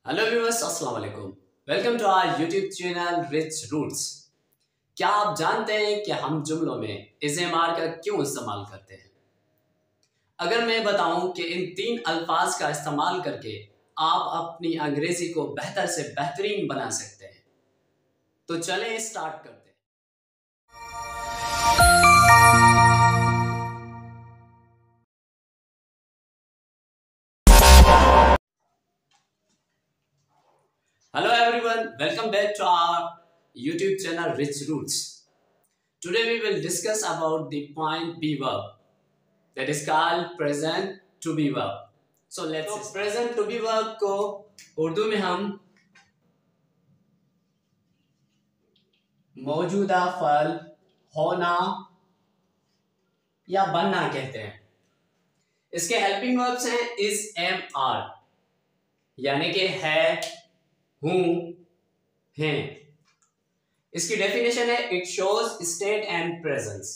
Hello viewers, अस्सलाम वालेकुम। Welcome to our YouTube channel Rich Roots. क्या आप जानते हैं कि हम जुमलों में इज़ेमार का क्यों इस्तेमाल करते हैं? अगर मैं बताऊं कि इन 3 अल्फाज का इस्तेमाल करके आप अपनी अंग्रेजी को बेहतर से बेहतरीन बना सकते हैं, तो चलें स्टार्ट करते हैं। Hello everyone, welcome back to our YouTube channel Rich Roots. Today we will discuss about the point be verb that is called present to be verb. So let's present to be verb को उर्दू में हम मौजूदा फल होना या बनना कहते हैं। इसके हेल्पिंग वर्ब्स हैं इज, एम, आर, यानी कि है, हूं, हैं। इसकी डेफिनेशन है it shows state and presence.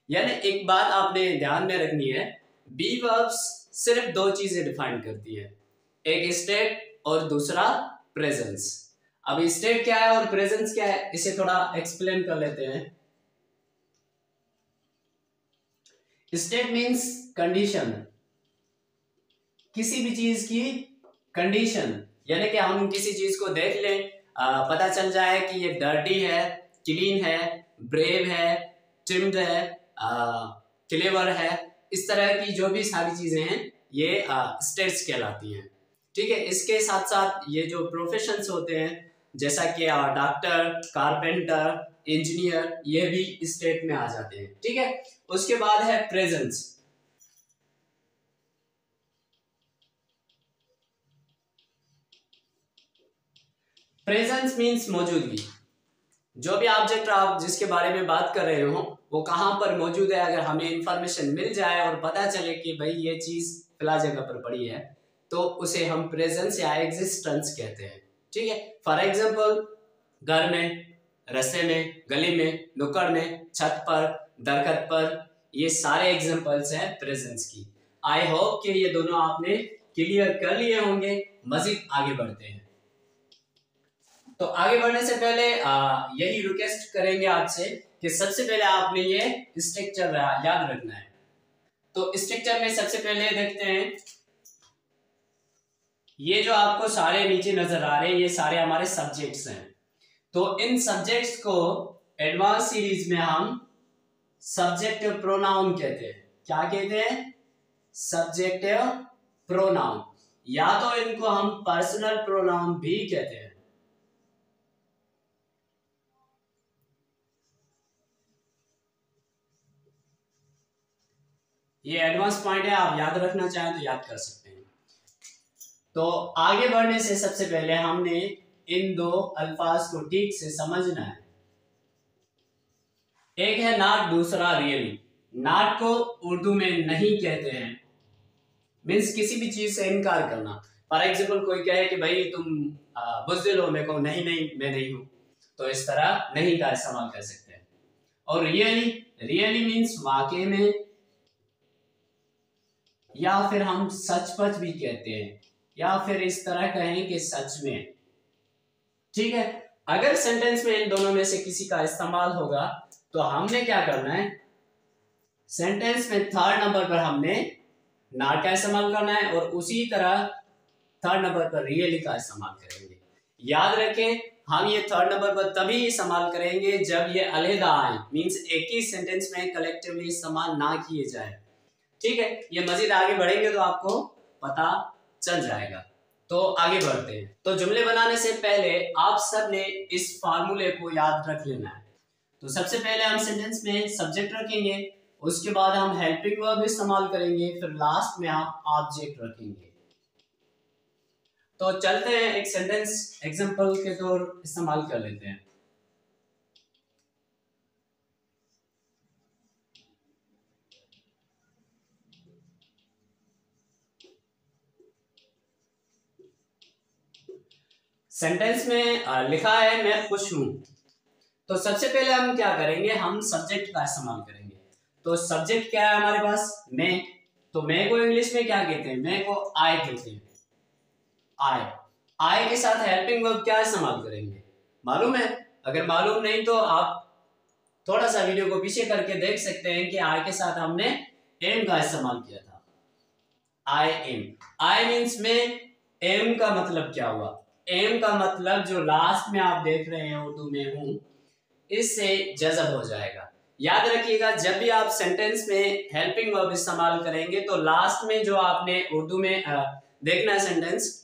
यानी एक बात आपने ध्यान में रखनी है, बी वर्ब्स सिर्फ 2 चीजें डिफाइन करती है, एक स्टेट और दूसरा प्रेजेंस। अब स्टेट क्या है और प्रेजेंस क्या है, इसे थोड़ा एक्सप्लेन कर लेते हैं। स्टेट मीन्स कंडीशन, किसी भी चीज की कंडीशन, यानी कि हम किसी चीज को देख लें, पता चल जाए कि ये डर्टी है, क्लीन है, ब्रेव है, ट्रिम्ड है, क्लेवर है, इस तरह की जो भी सारी चीजें हैं ये स्टेट्स कहलाती हैं। ठीक है। इसके साथ साथ ये जो प्रोफेशंस होते हैं जैसा कि डॉक्टर, कारपेंटर, इंजीनियर, ये भी स्टेट में आ जाते हैं। ठीक है। उसके बाद है प्रेजेंस। प्रेजेंस मीन्स मौजूदगी। जो भी ऑब्जेक्ट आप जिसके बारे में बात कर रहे हो वो कहां पर मौजूद है, अगर हमें इंफॉर्मेशन मिल जाए और पता चले कि भाई ये चीज फिला जगह पर पड़ी है, तो उसे हम प्रेजेंस या एग्जिस्टेंस कहते हैं। ठीक है। फॉर एग्जांपल, घर में, रास्ते में, गली में, नुक्कड़ में, छत पर, दरख्त पर, ये सारे एग्जांपल्स हैं प्रेजेंस की। आई होप कि ये दोनों आपने क्लियर कर लिए होंगे। मजीद आगे बढ़ते हैं। तो आगे बढ़ने से पहले यही रिक्वेस्ट करेंगे आपसे कि सबसे पहले आपने ये स्ट्रक्चर याद रखना है। तो स्ट्रक्चर में सबसे पहले देखते हैं, ये जो आपको सारे नीचे नजर आ रहे हैं ये सारे हमारे सब्जेक्ट्स हैं। तो इन सब्जेक्ट्स को एडवांस सीरीज में हम सब्जेक्टिव प्रोनाउन कहते हैं। क्या कहते हैं? सब्जेक्टिव प्रोनाउन, या तो इनको हम पर्सनल प्रोनाउन भी कहते हैं। ये एडवांस पॉइंट है, आप याद रखना चाहें तो याद कर सकते हैं। तो आगे बढ़ने से सबसे पहले हमने इन 2 अल्फाज को ठीक से समझना है। एक है नॉट, दूसरा रियली। नॉट को उर्दू में नहीं कहते हैं, मीन्स किसी भी चीज से इनकार करना। फॉर एग्जाम्पल, कोई कहे कि भाई तुम बुज़दिल हो, मेरे को नहीं नहीं मैं नहीं हूं, तो इस तरह नहीं का इस्तेमाल कर सकते हैं। और रियली, रियली मीन्स वाकई में, या फिर हम सचपच भी कहते हैं, या फिर इस तरह कहें कि सच में। ठीक है। अगर सेंटेंस में इन दोनों में से किसी का इस्तेमाल होगा तो हमने क्या करना है, सेंटेंस में 3rd नंबर पर हमने नॉट का इस्तेमाल करना है और उसी तरह 3rd नंबर पर रियली का इस्तेमाल करेंगे। याद रखें, हम ये 3rd नंबर पर तभी इस्तेमाल करेंगे जब ये अलहदा आए, मीन्स एक ही सेंटेंस में कलेक्टिवली इस्तेमाल ना किए जाए। ठीक है। ये मजीद आगे बढ़ेंगे तो आपको पता चल जाएगा। तो आगे बढ़ते हैं। तो जुमले बनाने से पहले आप सब ने इस फार्मूले को याद रख लेना है। तो सबसे पहले हम सेंटेंस में सब्जेक्ट रखेंगे, उसके बाद हम हेल्पिंग वर्ब इस्तेमाल करेंगे, फिर लास्ट में आप ऑब्जेक्ट रखेंगे। तो चलते हैं, एक सेंटेंस एग्जांपल के तौर इस्तेमाल कर लेते हैं। सेंटेंस में लिखा है मैं खुश हूं। तो सबसे पहले हम क्या करेंगे, हम सब्जेक्ट का इस्तेमाल करेंगे। तो सब्जेक्ट क्या है हमारे पास? मैं। तो मैं को इंग्लिश में क्या कहते हैं? मैं को आई कहते हैं, आई। आई के साथ हेल्पिंग वर्ब क्या इस्तेमाल करेंगे, मालूम है? अगर मालूम नहीं तो आप थोड़ा सा वीडियो को पीछे करके देख सकते हैं कि आई के साथ हमने एम का इस्तेमाल किया था। आई एम, आई मीन्स में एम का मतलब क्या हुआ? एम का मतलब जो लास्ट में आप देख रहे हैं उर्दू में हूं, इससे जज़ब हो जाएगा। याद रखिएगा, जब भी आप सेंटेंस में हेल्पिंग वर्ब इस्तेमाल करेंगे तो लास्ट में जो आपने उर्दू में देखना है सेंटेंस,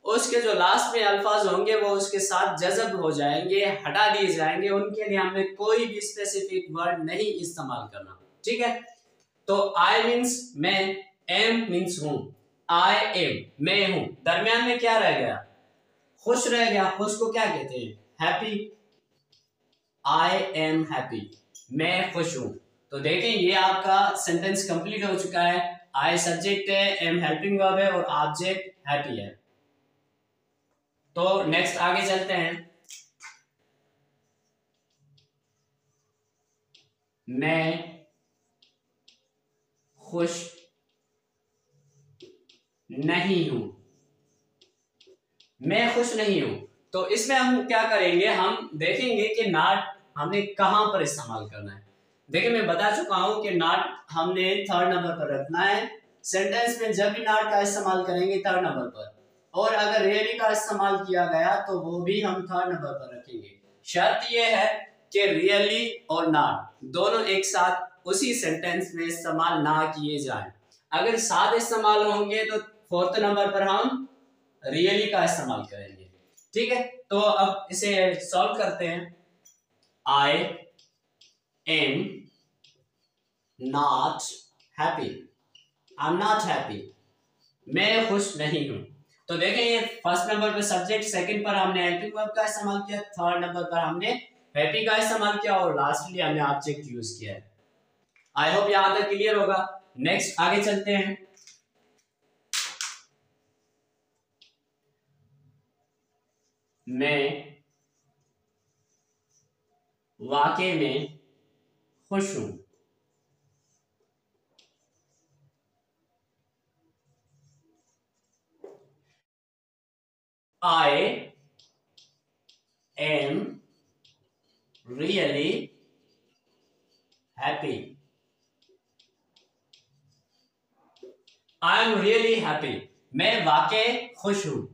उसके जो लास्ट में अल्फाज होंगे वो उसके साथ जज़ब हो जाएंगे, हटा दिए जाएंगे। उनके लिए हमें कोई भी स्पेसिफिक वर्ड नहीं इस्तेमाल करना, ठीक है? तो आई मीन्स मैं, एम मीन्स हूं, आई एम मैं हूं, दरमियान में क्या रह गया? खुश रह गया। खुश को क्या कहते हैं? हैप्पी। आई एम हैप्पी, मैं खुश हूं। तो देखें ये आपका सेंटेंस कंप्लीट हो चुका है। आई सब्जेक्ट है, एम हेल्पिंग वर्ब है और ऑब्जेक्ट हैप्पी है। तो नेक्स्ट आगे चलते हैं। मैं खुश नहीं हूं, मैं खुश नहीं हूं। तो इसमें हम क्या करेंगे, हम देखेंगे कि नॉट हमने कहां पर इस्तेमाल करना है। देखिए मैं बता चुका हूं कि नॉट हमने थर्ड नंबर पर रखना है। सेंटेंस में जब भी नॉट का इस्तेमाल करेंगे थर्ड नंबर पर, और अगर रियली का इस्तेमाल किया गया तो वो भी हम थर्ड नंबर पर रखेंगे। शर्त यह है कि रियली और नॉट दोनों एक साथ उसी सेंटेंस में इस्तेमाल ना किए जाएं। अगर साथ इस्तेमाल होंगे तो फोर्थ नंबर पर हम रियली का इस्तेमाल करेंगे, ठीक है? तो अब इसे सॉल्व करते हैं। I am not happy, I am not happy, मैं खुश नहीं हूं। तो देखें ये फर्स्ट नंबर पर सब्जेक्ट, सेकंड पर हमने हेल्पिंग वर्ब का इस्तेमाल किया, थर्ड नंबर पर हमने हैप्पी का इस्तेमाल किया और लास्टली हमने ऑब्जेक्ट यूज किया है। आई होप यहां तक क्लियर होगा। नेक्स्ट आगे चलते हैं। मैं वाकई में खुश हूं, I am really happy, I am really happy, मैं वाकई खुश हूं।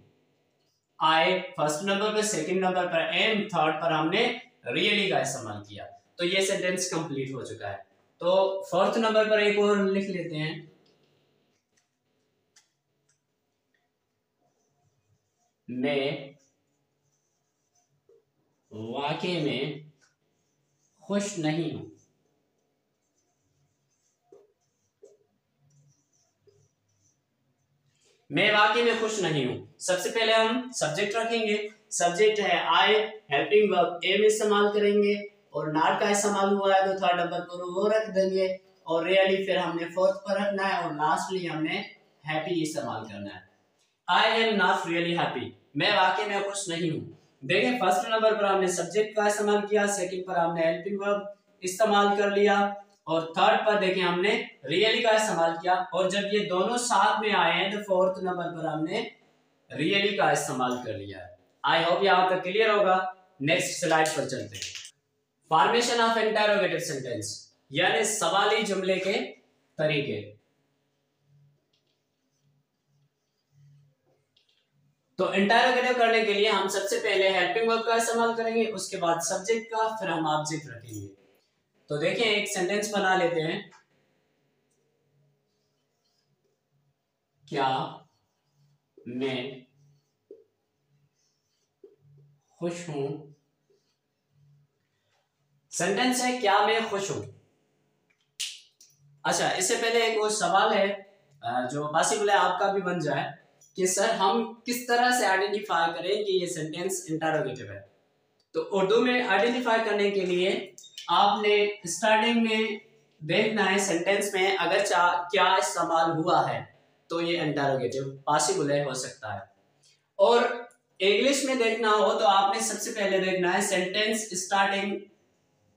आई फर्स्ट नंबर पर, सेकंड नंबर पर एम, थर्ड पर हमने रियली का इस्तेमाल किया। तो ये सेंटेंस कंप्लीट हो चुका है। तो फोर्थ नंबर पर एक और लिख लेते हैं। मैं वाकई में खुश नहीं हूं, मैं वाकई में खुश नहीं हूं। सबसे पहले हम सब्जेक्ट रखेंगे। सब्जेक्ट है आई, हेल्पिंग वर्ब एम इस्तेमाल करेंगे, और नॉट का इस्तेमाल हुआ है तो थर्ड नंबर पर वो रख देंगे, और रियली फिर हमने फोर्थ पर रखना है, और लास्टली हमने हैप्पी इस्तेमाल करना है। I am not really happy, मैं वाकई में खुश नहीं हूं। देखिए फर्स्ट नंबर पर हमने सब्जेक्ट का इस्तेमाल किया, सेकंड पर हमने हेल्पिंग वर्ब इस्तेमाल कर लिया, और थर्ड पर देखिए हमने रियली का इस्तेमाल किया। और जब ये दोनों साथ में आए हैं तो फोर्थ नंबर पर हमने रियली का इस्तेमाल कर लिया है। आई होप यहां तक क्लियर होगा। नेक्स्ट स्लाइड पर चलते हैं। फॉर्मेशन ऑफ इंटरोगेटिव सेंटेंस, यानी सवाली जुमले के तरीके। तो इंटरोगेटिव करने के लिए हम सबसे पहले हेल्पिंग वर्ब का इस्तेमाल करेंगे, उसके बाद सब्जेक्ट का, फिर हम ऑब्जेक्ट रखेंगे। तो देखिए एक सेंटेंस बना लेते हैं। क्या मैं खुश हूं? सेंटेंस है क्या मैं खुश हूं। अच्छा, इससे पहले एक और सवाल है जो पॉसिबल है आपका भी बन जाए कि सर हम किस तरह से आइडेंटिफाई करें कि ये सेंटेंस इंटरोगेटिव है। तो उर्दू में आइडेंटिफाई करने के लिए आपने स्टार्टिंग में देखना है सेंटेंस में अगर क्या इस्तेमाल हुआ है तो ये इंटरोगेटिव पॉसिबल है, हो सकता है। और इंग्लिश में देखना हो तो आपने सबसे पहले देखना है सेंटेंस स्टार्टिंग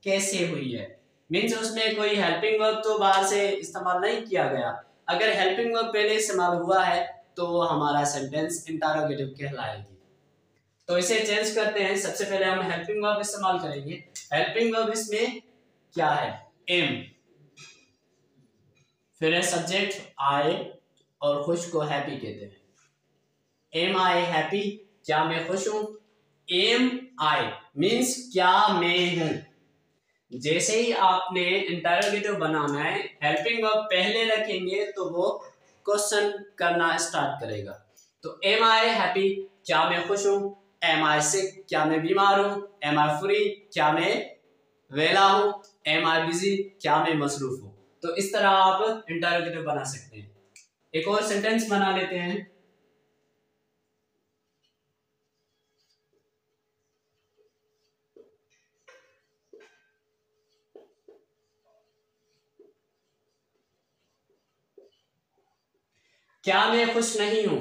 कैसे हुई है। मीन्स उसमें कोई हेल्पिंग वर्ब तो बाहर से इस्तेमाल नहीं किया गया। अगर हेल्पिंग वर्ब पहले इस्तेमाल हुआ है तो वो हमारा सेंटेंस इंटरोगेटिव कहलाएगी। तो इसे चेंज करते हैं। सबसे पहले हम हेल्पिंग वर्ब इस्तेमाल करेंगे। हेल्पिंग वर्ब इसमें क्या है, एम, फिर है सब्जेक्ट आई और खुश को हैप्पी कहते हैं। एम आई हैप्पी, क्या मैं खुश हूं। एम आई मीन्स क्या मैं हूं। जैसे ही आपने इंटरोगेटिव बनाना है, हेल्पिंग वर्ब पहले रखेंगे तो वो क्वेश्चन करना स्टार्ट करेगा। तो एम आई हैप्पी, क्या मैं खुश हूं। एम आई सिक, क्या मैं बीमार हूं। एम आई फ्री, क्या मैं वेला हूं। एम आई बिजी, क्या मैं मसरूफ हूं। तो इस तरह आप इंटरोगेटिव बना सकते हैं। एक और सेंटेंस बना लेते हैं। क्या मैं खुश नहीं हूं।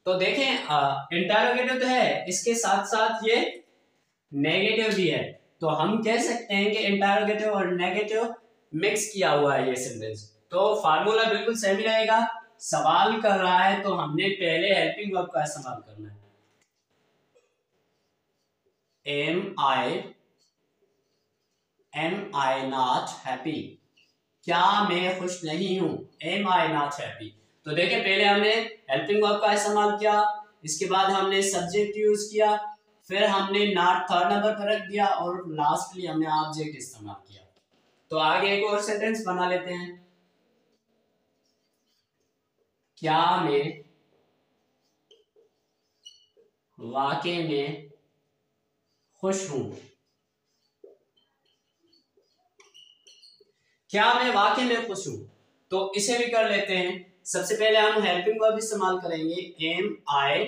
तो देखें इंटरोगेटिव तो है, इसके साथ साथ ये नेगेटिव भी है। तो हम कह सकते हैं कि इंटरोगेटिव और नेगेटिव मिक्स किया हुआ है ये सेंटेंस। तो फार्मूला बिल्कुल सही रहेगा। सवाल कर रहा है तो हमने पहले हेल्पिंग वर्ब का इस्तेमाल करना है। एम आई नॉट हैप्पी, क्या मैं खुश नहीं हूं। Am I not happy. तो देखिए पहले हमने हेल्पिंग वर्ब का इस्तेमाल किया, इसके बाद हमने सब्जेक्ट यूज किया, फिर हमने नॉट थर्ड नंबर पर रख दिया और लास्टली हमने ऑब्जेक्ट इस्तेमाल किया। तो आगे एक और सेंटेंस बना लेते हैं। क्या मैं वाकई में खुश हूं। क्या मैं वाकई में खुश हूं। तो इसे भी कर लेते हैं। सबसे पहले हम हेल्पिंग वर्ब इस्तेमाल करेंगे। एम आई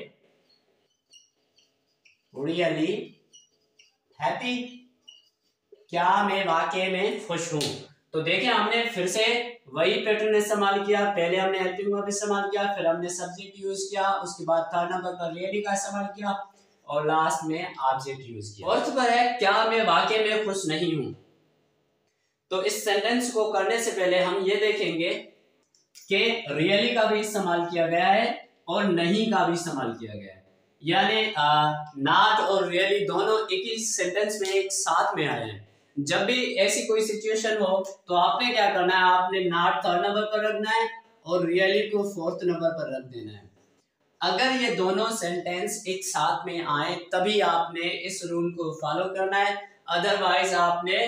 रियली हैप्पी, क्या मैं वाकई में खुश हूं। तो देखिए हमने फिर से वही पैटर्न इस्तेमाल किया। पहले हमने हेल्पिंग वर्ब इस्तेमाल किया, फिर हमने सब्जेक्ट यूज किया, उसके बाद थर्ड नंबर पर रियली का इस्तेमाल किया और लास्ट में ऑब्जेक्ट यूज किया। फोर्थ पर है क्या मैं वाकई में खुश नहीं हूं। तो इस सेंटेंस को करने से पहले हम ये देखेंगे कि रियली का भी इस्तेमाल किया गया है और नहीं का भी इस्तेमाल किया गया है। यानी नॉट और रियली दोनों एक ही सेंटेंस में एक साथ में आए हैं। जब भी ऐसी कोई सिचुएशन हो तो आपने क्या करना है, आपने नॉट थर्ड नंबर पर रखना है और रियली को फोर्थ नंबर पर रख देना है। अगर ये दोनों सेंटेंस एक साथ में आए तभी आपने इस रूल को फॉलो करना है, अदरवाइज आपने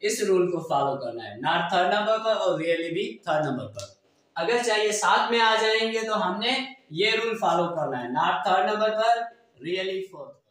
इस रूल को फॉलो करना है। नॉट थर्ड नंबर पर और रियली भी थर्ड नंबर पर। अगर चाहिए साथ में आ जाएंगे तो हमने ये रूल फॉलो करना है, नॉट थर्ड नंबर पर रियली फोर्थ।